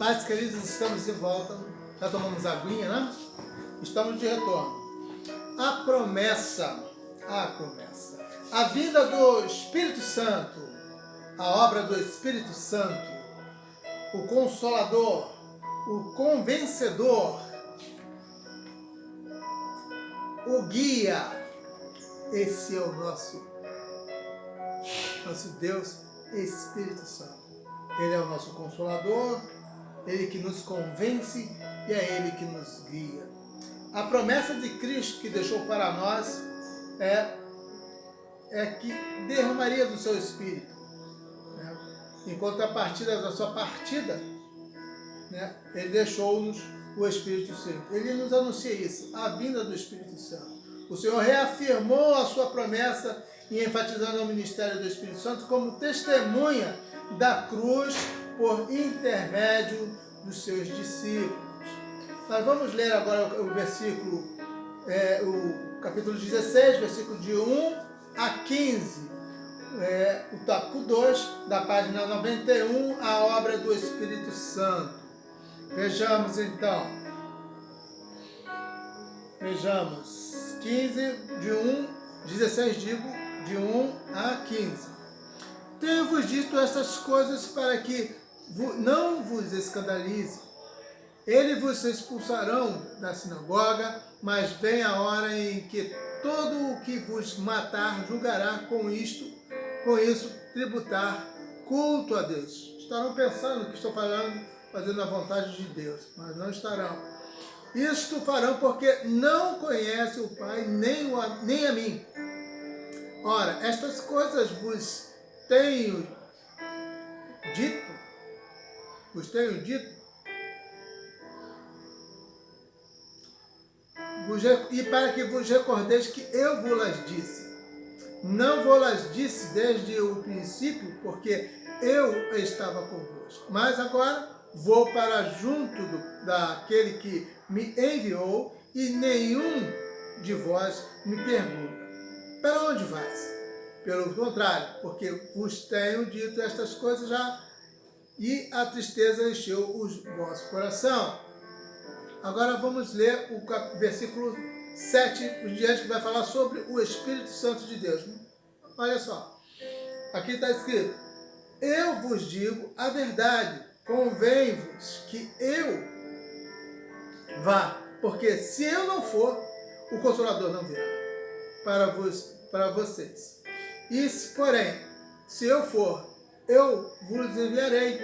Pais queridos, estamos de volta. Já tomamos aguinha, né? Estamos de retorno. A promessa, a vinda do Espírito Santo, a obra do Espírito Santo, o Consolador, o Convencedor, o Guia. Esse é o nosso Deus, Espírito Santo. Ele é o nosso Consolador, Ele que nos convence e é Ele que nos guia. A promessa de Cristo que deixou para nós é que derramaria do seu Espírito. Né? Em contrapartida da sua partida, né? Ele deixou-nos o Espírito Santo. Ele nos anuncia isso, a vinda do Espírito Santo. O Senhor reafirmou a sua promessa e enfatizando o ministério do Espírito Santo como testemunha da cruz por intermédio dos seus discípulos. Nós vamos ler agora o versículo, o capítulo 16, versículo de 1 a 15, o tópico 2, da página 91, a obra do Espírito Santo. Vejamos então. Vejamos. 16, de 1 a 15. Tenho-vos dito estas coisas para que não vos escandalize. Eles vos expulsarão da sinagoga, mas vem a hora em que todo o que vos matar julgará com isso tributar culto a Deus. Estarão pensando que estou fazendo a vontade de Deus, mas não estarão. Isto farão porque não conhecem o Pai nem a mim. Ora, estas coisas vos tenho dito, e para que vos recordeis que eu vos disse. Não vos disse desde o princípio, porque eu estava convosco. Mas agora vou para junto daquele que me enviou, e nenhum de vós me pergunta: para onde vais? Pelo contrário, porque vos tenho dito estas coisas já, e a tristeza encheu o vosso coração. Agora vamos ler o versículo 7 em diante, que vai falar sobre o Espírito Santo de Deus. Olha só, aqui está escrito: eu vos digo a verdade, convém-vos que eu vá, porque se eu não for, o Consolador não virá para vocês. E porém, se eu for, eu vos enviarei.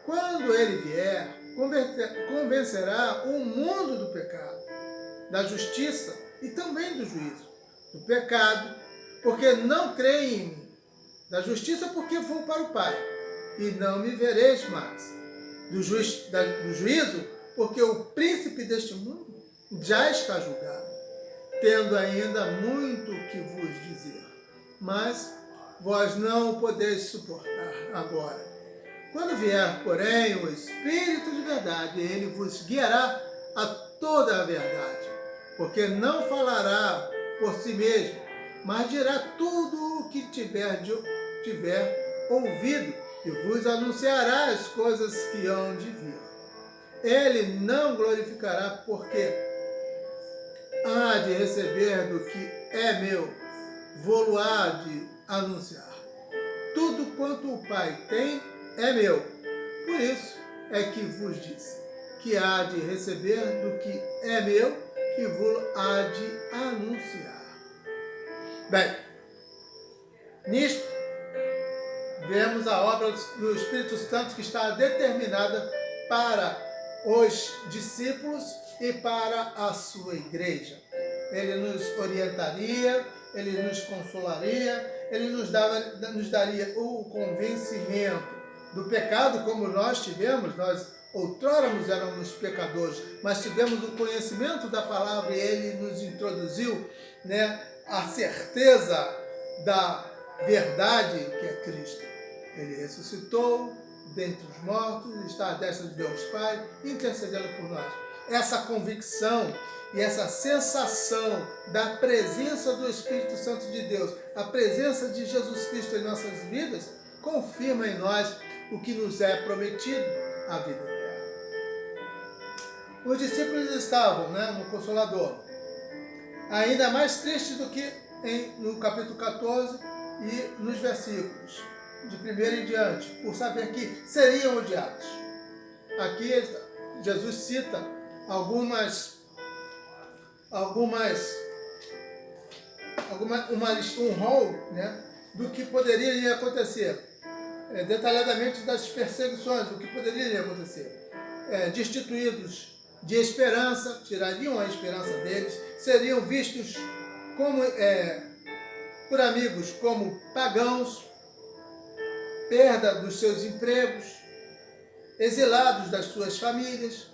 Quando ele vier, convencerá o mundo do pecado, da justiça e também do juízo. Do pecado, porque não creem em mim. Da justiça, porque vou para o Pai, e não me vereis mais. Do juízo, porque o príncipe deste mundo já está julgado, tendo ainda muito que vos dizer, mas vós não o podeis suportar agora. Quando vier, porém, o Espírito de verdade, ele vos guiará a toda a verdade, porque não falará por si mesmo, mas dirá tudo o que tiver ouvido, e vos anunciará as coisas que hão de vir. Ele não glorificará, porque há de receber do que é meu, vou-lo há de anunciar. Tudo quanto o Pai tem é meu. Por isso é que vos disse que há de receber do que é meu, que vou há de anunciar. Bem, nisto vemos a obra do Espírito Santo que está determinada para os discípulos e para a sua igreja. Ele nos orientaria, ele nos consolaria, ele nos daria o convencimento do pecado, como nós tivemos. Nós outrora éramos pecadores, mas tivemos o conhecimento da palavra e ele nos introduziu, né, a certeza da verdade que é Cristo. Ele ressuscitou dentre os mortos, está à destra de Deus Pai, intercedendo por nós. Essa convicção e essa sensação da presença do Espírito Santo de Deus, a presença de Jesus Cristo em nossas vidas, confirma em nós o que nos é prometido, a vida eterna. Os discípulos estavam, no Consolador, ainda mais tristes do que no capítulo 14 e nos versículos de 1 em diante, por saber que seriam odiados. Aqui Jesus cita um rol, do que poderia acontecer, detalhadamente das perseguições, do que poderia acontecer. Destituídos de esperança, tirariam a esperança deles, seriam vistos por amigos como pagãos, perda dos seus empregos, exilados das suas famílias,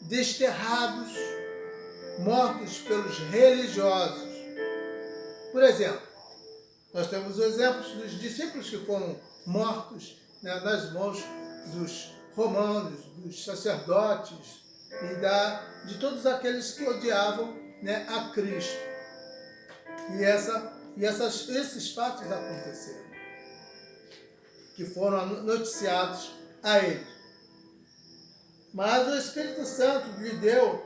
desterrados, mortos pelos religiosos. Por exemplo, nós temos exemplos dos discípulos que foram mortos nas mãos dos romanos, dos sacerdotes e de todos aqueles que odiavam a Cristo. E esses fatos aconteceram, que foram noticiados a ele. Mas o Espírito Santo lhe deu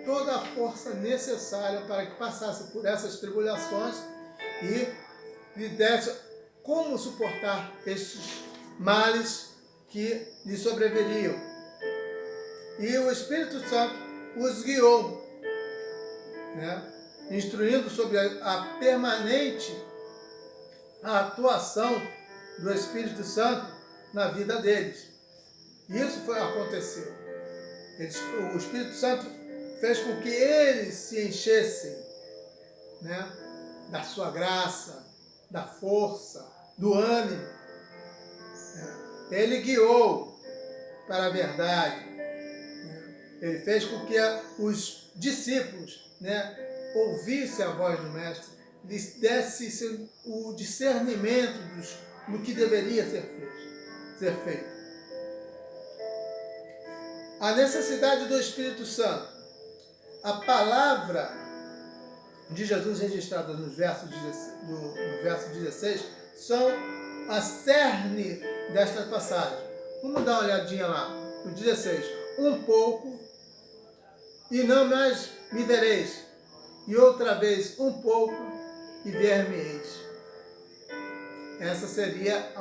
toda a força necessária para que passasse por essas tribulações e lhe desse como suportar estes males que lhe sobreviriam. E o Espírito Santo os guiou, instruindo sobre a permanente atuação do Espírito Santo na vida deles. Isso aconteceu. O Espírito Santo fez com que eles se enchessem da sua graça, da força, do ânimo. Ele guiou para a verdade. Ele fez com que os discípulos ouvissem a voz do Mestre, lhes desse o discernimento do que deveria ser feito. A necessidade do Espírito Santo. A palavra de Jesus registrada no verso 16 são a cerne desta passagem. Vamos dar uma olhadinha lá. No 16. Um pouco e não mais me vereis. E outra vez um pouco e ver-me-eis. Essa seria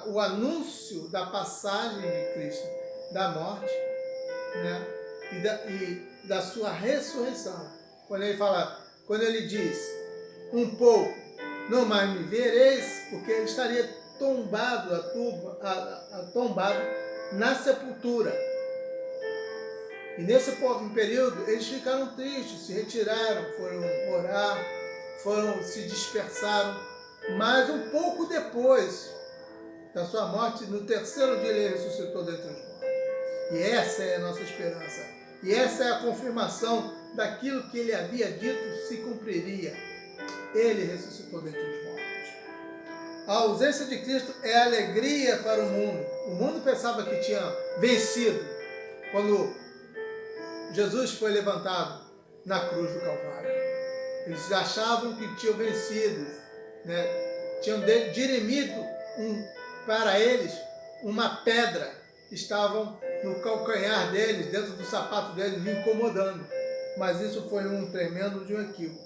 o anúncio da passagem de Cristo, da morte, e da sua ressurreição. Quando ele diz um pouco, não mais me vereis, porque ele estaria tombado na sepultura. E nesse período eles ficaram tristes, se retiraram, foram orar, se dispersaram. Mas um pouco depois da sua morte, no terceiro dia ele ressuscitou dentre os mortos. E essa é a nossa esperança. E essa é a confirmação daquilo que ele havia dito se cumpriria. Ele ressuscitou dentre os mortos. A ausência de Cristo é alegria para o mundo. O mundo pensava que tinha vencido quando Jesus foi levantado na cruz do Calvário. Eles achavam que tinham vencido, tinham dirimido para eles uma pedra que estavam no calcanhar deles, dentro do sapato deles, lhe incomodando. Mas isso foi um tremendo de um equívoco.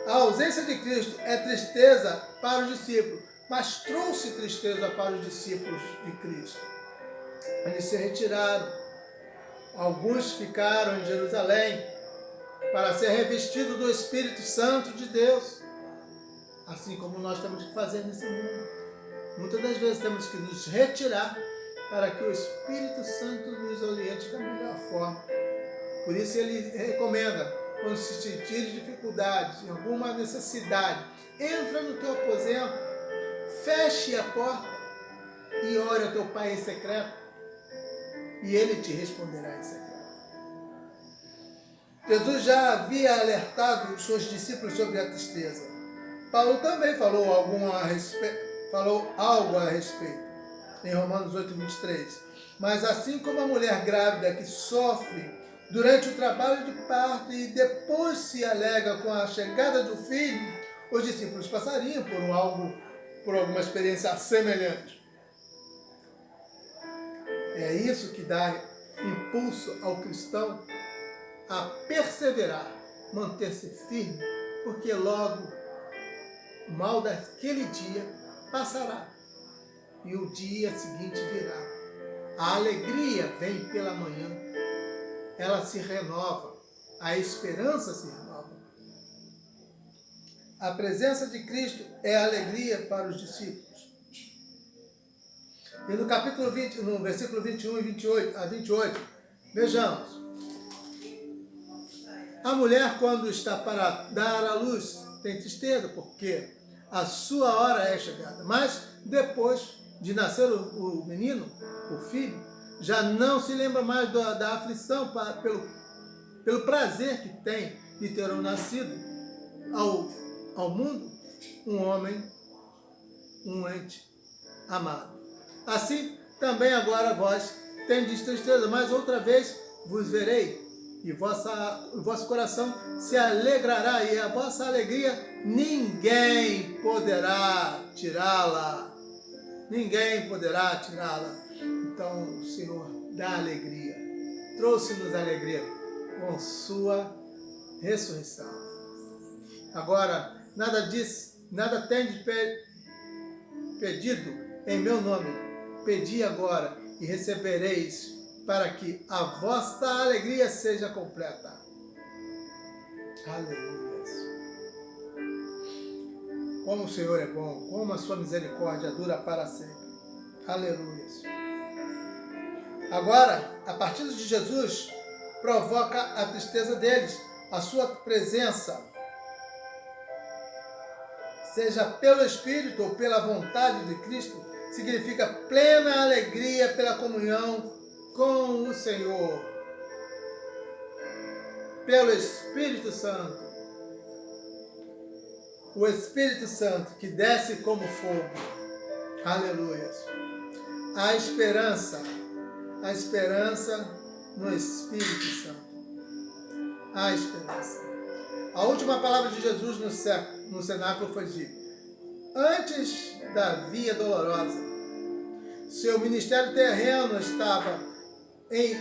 A ausência de Cristo é tristeza para os discípulos, mas trouxe tristeza para os discípulos de Cristo. Eles se retiraram. Alguns ficaram em Jerusalém para ser revestidos do Espírito Santo de Deus, assim como nós temos que fazer nesse mundo. Muitas das vezes temos que nos retirar para que o Espírito Santo nos oriente da melhor forma. Por isso ele recomenda, quando se sentir dificuldades, em alguma necessidade, entra no teu aposento, feche a porta e ore ao teu Pai em secreto, e ele te responderá em secreto. Jesus já havia alertado os seus discípulos sobre a tristeza. Paulo também falou algo a respeito, em Romanos 8, 23. Mas assim como a mulher grávida que sofre durante o trabalho de parto e depois se alegra com a chegada do filho, os discípulos passariam por alguma experiência semelhante. É isso que dá impulso ao cristão a perseverar, manter-se firme, porque logo o mal daquele dia passará e o dia seguinte virá. A alegria vem pela manhã, ela se renova, a esperança se renova. A presença de Cristo é alegria para os discípulos. E no capítulo 20, no versículo 21 e 28, vejamos. A mulher, quando está para dar à luz, tem tristeza, porque a sua hora é chegada. Mas depois de nascer o menino, o filho, já não se lembra mais da aflição pelo prazer que tem de ter nascido ao mundo um homem, um ente amado. Assim, também agora vós tendes tristeza, mas outra vez vos verei, e o vosso coração se alegrará, e a vossa alegria ninguém poderá tirá-la. Ninguém poderá tirá-la. Então, o Senhor dá alegria. Trouxe-nos alegria com sua ressurreição. Agora, nada tendes pedido em meu nome. Pedi agora e recebereis, para que a vossa alegria seja completa. Aleluia. Como o Senhor é bom, como a sua misericórdia dura para sempre. Aleluia. Agora, a partir de Jesus, provoca a tristeza deles, a sua presença, seja pelo Espírito ou pela vontade de Cristo, significa plena alegria pela comunhão com o Senhor. Pelo Espírito Santo. O Espírito Santo que desce como fogo. Aleluia. A esperança no Espírito Santo. A esperança. A última palavra de Jesus no cenáculo foi de: antes da via dolorosa, seu ministério terreno estava em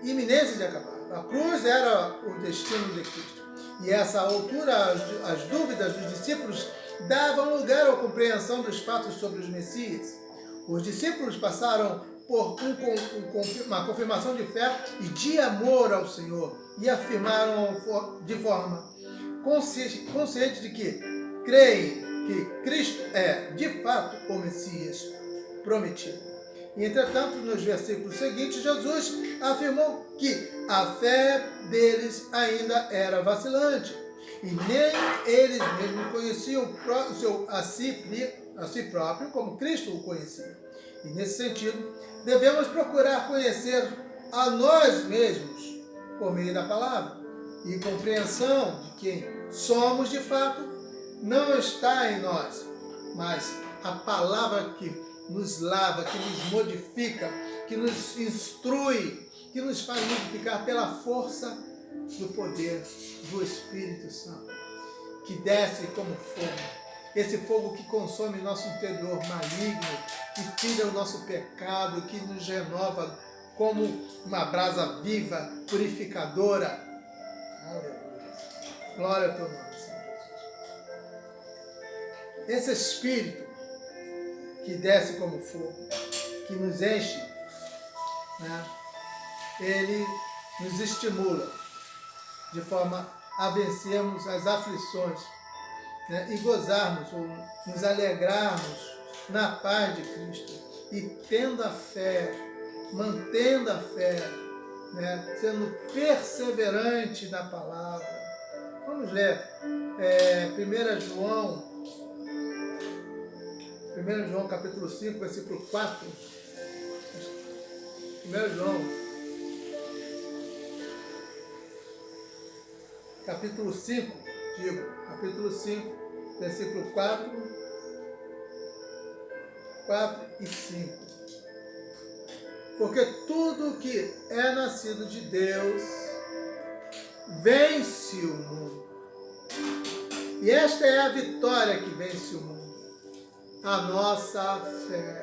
iminência de acabar. A cruz era o destino de Cristo. E a essa altura, as dúvidas dos discípulos davam lugar à compreensão dos fatos sobre os Messias. Os discípulos passaram por uma confirmação de fé e de amor ao Senhor e afirmaram de forma consciente de que creem que Cristo é, de fato, o Messias prometido. E, entretanto, nos versículos seguintes, Jesus afirmou que a fé deles ainda era vacilante e nem eles mesmos conheciam a si próprio como Cristo o conhecia. E, nesse sentido, devemos procurar conhecer a nós mesmos por meio da palavra e compreensão de quem somos de fato não está em nós, mas a palavra que nos lava, que nos modifica, que nos instrui, que nos faz modificar pela força do poder do Espírito Santo, que desce como fogo, esse fogo que consome nosso interior maligno, que tira o nosso pecado, que nos renova como uma brasa viva, purificadora. Aleluia. Glória ao teu nome, Senhor Jesus. Esse Espírito que desce como fogo, que nos enche, né? Ele nos estimula de forma a vencermos as aflições, né? E gozarmos ou nos alegrarmos na paz de Cristo e tendo a fé, mantendo a fé, né? Sendo perseverante na palavra. Vamos ler 1 João capítulo 5, versículo 4. 1 João capítulo 5, capítulo 5, versículo 4 e 5. Porque tudo que é nascido de Deus vence o mundo. E esta é a vitória que vence o mundo: a nossa fé.